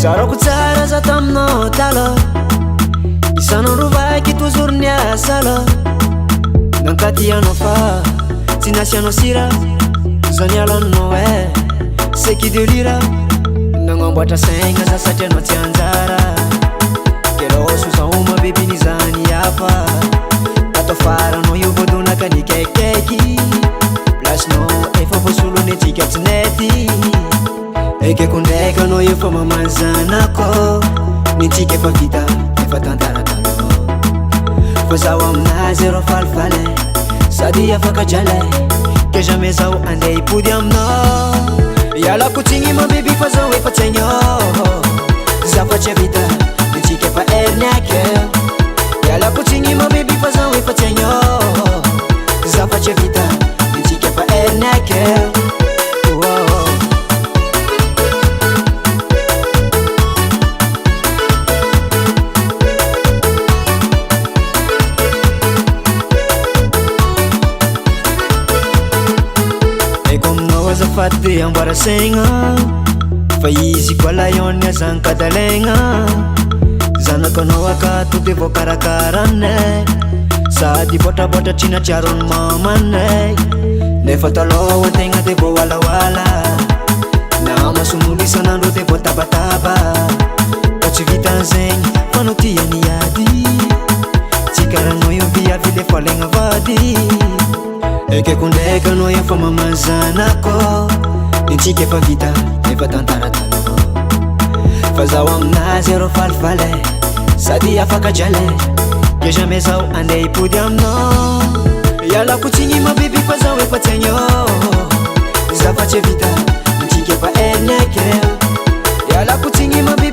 Sarako tsara za taminao tala isan'andro vaky toujours niasala nankatianao fa tsy nasianao sira zany alanao c'est qui délira nagnamboatra saigna za satria anao tsy anjara keloso zaoma bebiny zany hafa atao faranao io vodonaka ny kaikaiky placenao efa voasolony atsika tsy nety ekeko ndraiky anao efa mamanzanako nitsika efa vita efa tantaratanao fa zaho aminazy ero falifaly sady afaka jale ke jamais zaho andeha hipody aminao ialako tsigny mabiby fa zaho efa tsy aignao za fa tsy vita nitsika efa erniake ialako tsigny mabiby fa zaho efa tsy aignao za fa tsy vita nitsika efa erniake azafady amboara saigna fa izy koa layony azany kadalaigna zanakanao akato de voakarakarane sady boatraboatratrina tiarony mamane nefa taloha antegna de vo walawala nama somolo isan'andro de vo tabataba fa tsy vitan'zegny fanao tiany ady tsy karanao io viavy le falaigna vady ekeko ndraiky anao efa mamanzanako nitsika efa vita efa tantaratanao fa zaho aminazy ero falifaly sady afaka jale ke jamais zaho andeha hipody aminao ialako tsigny mabiby fa zaho efa tsy aignao za fa tsy vita nitsika efa erniake ialako tsigny mabiby